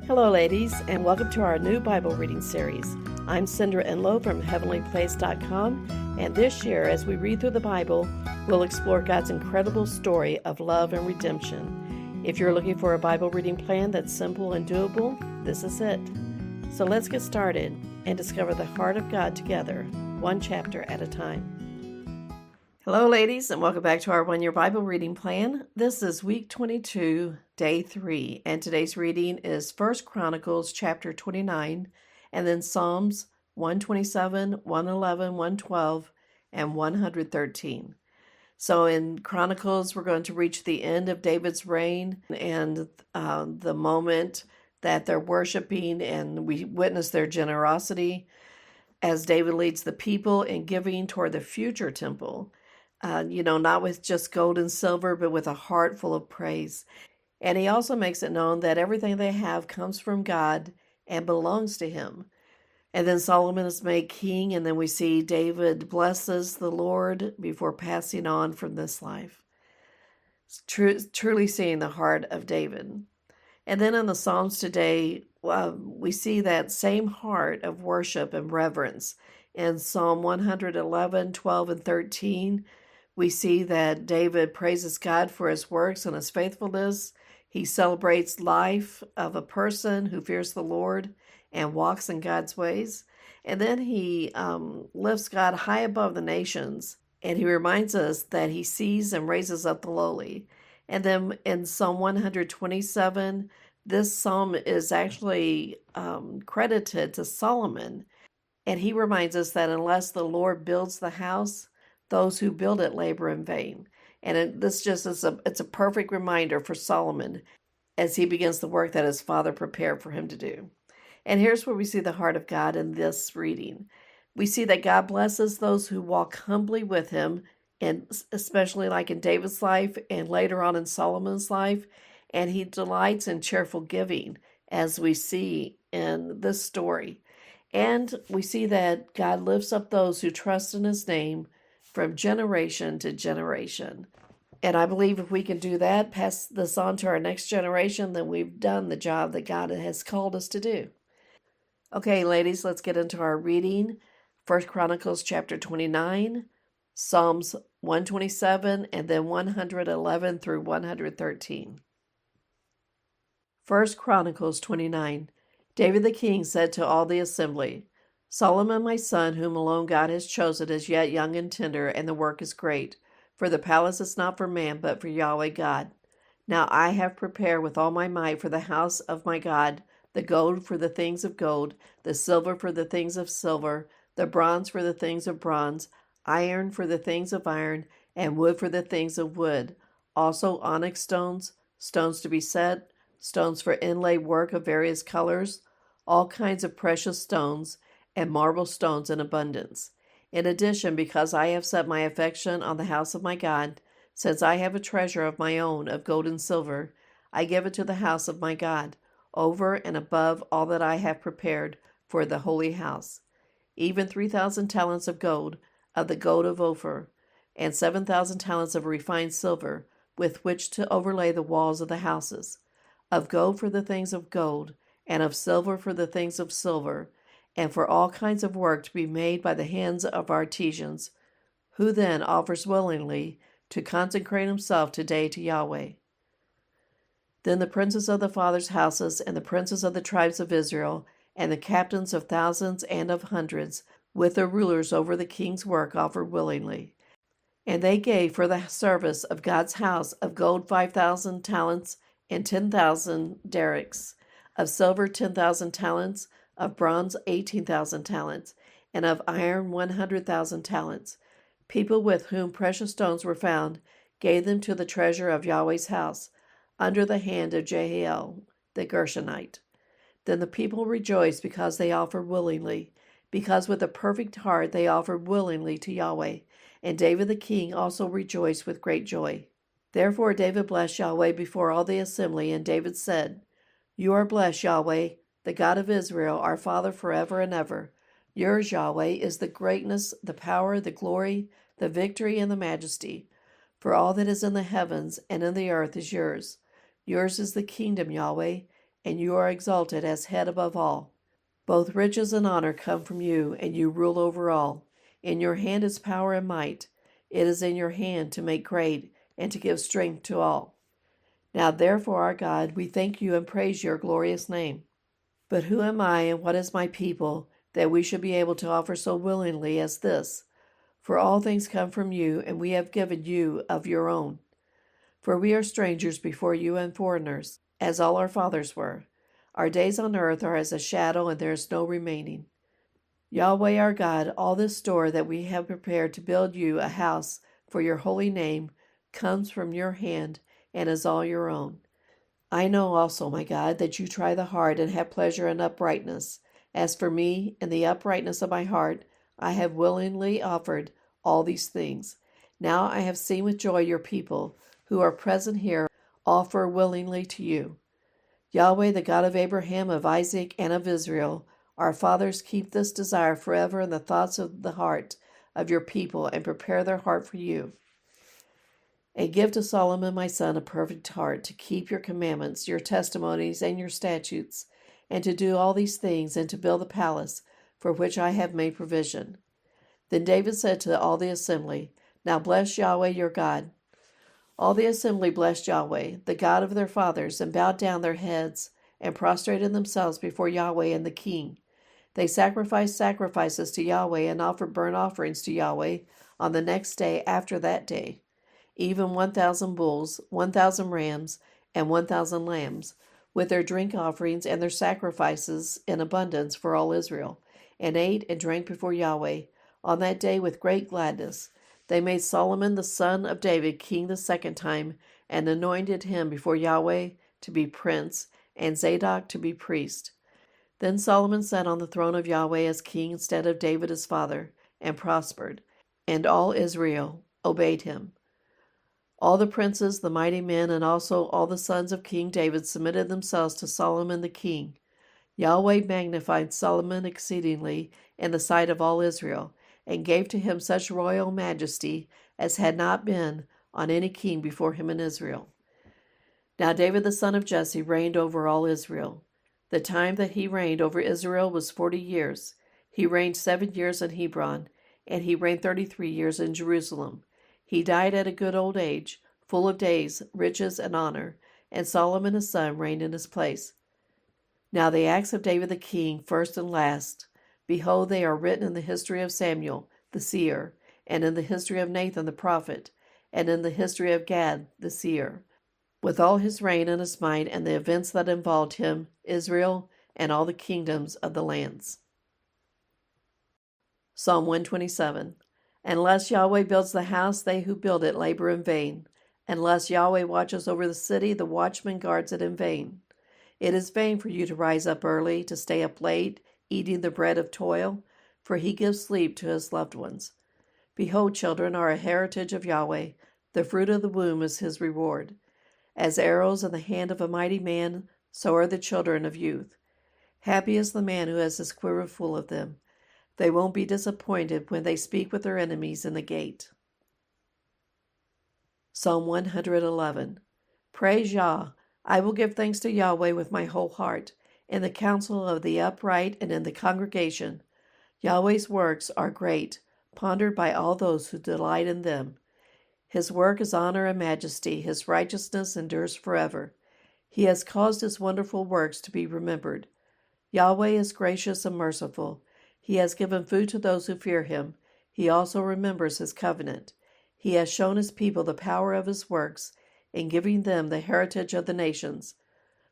Hello, ladies, and welcome to our new Bible reading series. I'm Cindra Enlow from heavenlyplace.com, and this year, as we read through the Bible, we'll explore God's incredible story of love and redemption. If you're looking for a Bible reading plan that's simple and doable, this is it. So let's get started and discover the heart of God together, one chapter at a time. Hello, ladies, and welcome back to our one-year Bible reading plan. This is week 22, day 3, and today's reading is 1 Chronicles chapter 29, and then Psalms 127, 111, 112, and 113. So in Chronicles, we're going to reach the end of David's reign and the moment that they're worshiping, and we witness their generosity as David leads the people in giving toward the future temple. Not with just gold and silver, but with a heart full of praise. And he also makes it known that everything they have comes from God and belongs to him. And then Solomon is made king, and then we see David blesses the Lord before passing on from this life. Truly seeing the heart of David. And then in the Psalms today, we see that same heart of worship and reverence. In Psalm 111, 12, and 13, we see that David praises God for his works and his faithfulness. He celebrates life of a person who fears the Lord and walks in God's ways. And then he lifts God high above the nations, and he reminds us that he sees and raises up the lowly. And then in Psalm 127, this psalm is actually credited to Solomon. And he reminds us that unless the Lord builds the house, those who build it labor in vain. And this just is it's a perfect reminder for Solomon as he begins the work that his father prepared for him to do. And here's where we see the heart of God in this reading. We see that God blesses those who walk humbly with him, and especially like in David's life and later on in Solomon's life. And he delights in cheerful giving, as we see in this story. And we see that God lifts up those who trust in his name from generation to generation. And I believe if we can do that, pass this on to our next generation, then we've done the job that God has called us to do. Okay, ladies, let's get into our reading. 1 Chronicles chapter 29, Psalms 127, and then 111 through 113. 1 Chronicles 29. David the king said to all the assembly, Solomon my son, whom alone God has chosen, is yet young and tender, and the work is great. For the palace is not for man, but for Yahweh God. Now I have prepared with all my might for the house of my God, the gold for the things of gold, the silver for the things of silver, the bronze for the things of bronze, iron for the things of iron, and wood for the things of wood. Also onyx stones, stones to be set, stones for inlay work of various colors, all kinds of precious stones, and marble stones in abundance. In addition, because I have set my affection on the house of my God, since I have a treasure of my own of gold and silver, I give it to the house of my God, over and above all that I have prepared for the holy house, even 3,000 talents of the gold of Ophir, and 7,000 talents of refined silver, with which to overlay the walls of the houses, of gold for the things of gold, and of silver for the things of silver, and for all kinds of work to be made by the hands of artisans. Who then offers willingly to consecrate himself today to Yahweh? Then the princes of the fathers' houses, and the princes of the tribes of Israel, and the captains of thousands and of hundreds, with their rulers over the king's work, offered willingly. And they gave for the service of God's house of gold 5,000 talents, and 10,000 derricks, of silver 10,000 talents, of bronze 18,000 talents, and of iron 100,000 talents. People with whom precious stones were found gave them to the treasure of Yahweh's house, under the hand of Jehiel the Gershonite. Then the people rejoiced because they offered willingly, because with a perfect heart they offered willingly to Yahweh. And David the king also rejoiced with great joy. Therefore David blessed Yahweh before all the assembly, and David said, You are blessed, Yahweh, the God of Israel, our Father forever and ever. Yours, Yahweh, is the greatness, the power, the glory, the victory, and the majesty. For all that is in the heavens and in the earth is yours. Yours is the kingdom, Yahweh, and you are exalted as head above all. Both riches and honor come from you, and you rule over all. In your hand is power and might. It is in your hand to make great and to give strength to all. Now therefore, our God, we thank you and praise your glorious name. But who am I and what is my people, that we should be able to offer so willingly as this? For all things come from you, and we have given you of your own. For we are strangers before you and foreigners, as all our fathers were. Our days on earth are as a shadow, and there is no remaining. Yahweh our God, all this store that we have prepared to build you a house for your holy name comes from your hand and is all your own. I know also, my God, that you try the heart and have pleasure in uprightness. As for me, in the uprightness of my heart, I have willingly offered all these things. Now I have seen with joy your people, who are present here, offer willingly to you. Yahweh, the God of Abraham, of Isaac, and of Israel, our fathers, keep this desire forever in the thoughts of the heart of your people, and prepare their heart for you. And give to Solomon my son a perfect heart, to keep your commandments, your testimonies, and your statutes, and to do all these things, and to build the palace for which I have made provision. Then David said to all the assembly, Now bless Yahweh your God. All the assembly blessed Yahweh, the God of their fathers, and bowed down their heads, and prostrated themselves before Yahweh and the king. They sacrificed sacrifices to Yahweh, and offered burnt offerings to Yahweh on the next day after that day, even 1,000 bulls, 1,000 rams, and 1,000 lambs, with their drink offerings and their sacrifices in abundance for all Israel, and ate and drank before Yahweh on that day with great gladness. They made Solomon the son of David king the second time, and anointed him before Yahweh to be prince, and Zadok to be priest. Then Solomon sat on the throne of Yahweh as king instead of David his father, and prospered, and all Israel obeyed him. All the princes, the mighty men, and also all the sons of King David submitted themselves to Solomon the king. Yahweh magnified Solomon exceedingly in the sight of all Israel, and gave to him such royal majesty as had not been on any king before him in Israel. Now David the son of Jesse reigned over all Israel. The time that he reigned over Israel was 40 years. He reigned 7 years in Hebron, and he reigned 33 years in Jerusalem. He died at a good old age, full of days, riches, and honor, and Solomon his son reigned in his place. Now the acts of David the king, first and last, behold, they are written in the history of Samuel the seer, and in the history of Nathan the prophet, and in the history of Gad the seer, with all his reign and his might, and the events that involved him, Israel, and all the kingdoms of the lands. Psalm 127. Unless Yahweh builds the house, they who build it labor in vain. Unless Yahweh watches over the city, the watchman guards it in vain. It is vain for you to rise up early, to stay up late, eating the bread of toil, for he gives sleep to his loved ones. Behold, children are a heritage of Yahweh. The fruit of the womb is his reward. As arrows in the hand of a mighty man, so are the children of youth. Happy is the man who has his quiver full of them. They won't be disappointed when they speak with their enemies in the gate. Psalm 111. Praise Yah. I will give thanks to Yahweh with my whole heart, in the council of the upright and in the congregation. Yahweh's works are great, pondered by all those who delight in them. His work is honor and majesty. His righteousness endures forever. He has caused his wonderful works to be remembered. Yahweh is gracious and merciful. He has given food to those who fear him. He also remembers his covenant. He has shown his people the power of his works, in giving them the heritage of the nations.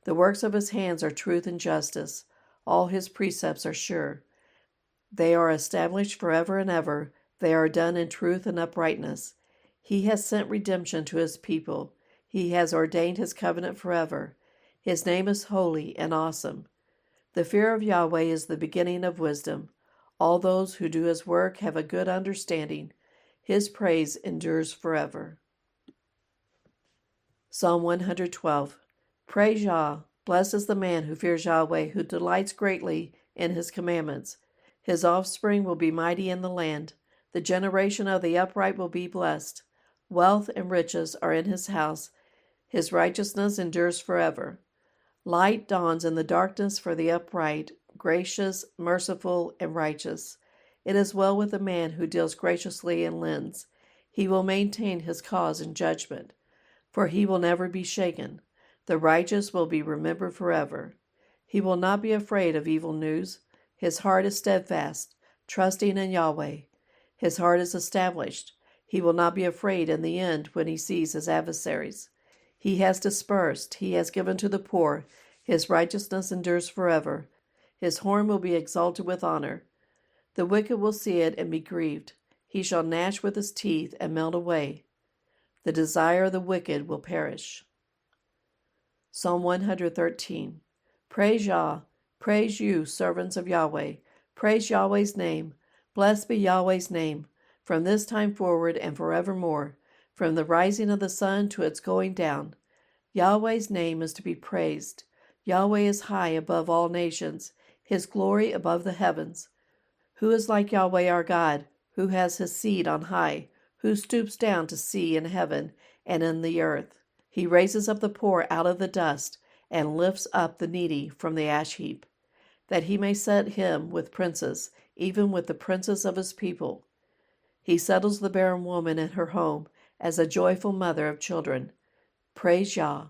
The works of his hands are truth and justice. All his precepts are sure. They are established forever and ever. They are done in truth and uprightness. He has sent redemption to his people. He has ordained his covenant forever. His name is holy and awesome. The fear of Yahweh is the beginning of wisdom. All those who do his work have a good understanding. His praise endures forever. Psalm 112. Praise Yah. Blessed is the man who fears Yahweh, who delights greatly in his commandments. His offspring will be mighty in the land. The generation of the upright will be blessed. Wealth and riches are in his house. His righteousness endures forever. Light dawns in the darkness for the upright, gracious, merciful, and righteous. It is well with the man who deals graciously and lends. He will maintain his cause in judgment, for he will never be shaken. The righteous will be remembered forever. He will not be afraid of evil news. His heart is steadfast, trusting in Yahweh. His heart is established. He will not be afraid in the end when he sees his adversaries. He has dispersed, he has given to the poor. His righteousness endures forever. His horn will be exalted with honor. The wicked will see it and be grieved. He shall gnash with his teeth and melt away. The desire of the wicked will perish. Psalm 113. Praise Yah, praise you, servants of Yahweh. Praise Yahweh's name. Blessed be Yahweh's name, from this time forward and forevermore, from the rising of the sun to its going down. Yahweh's name is to be praised. Yahweh is high above all nations, his glory above the heavens. Who is like Yahweh our God, who has his seat on high, who stoops down to see in heaven and in the earth? He raises up the poor out of the dust and lifts up the needy from the ash heap, that he may set him with princes, even with the princes of his people. He settles the barren woman in her home as a joyful mother of children. Praise Yah.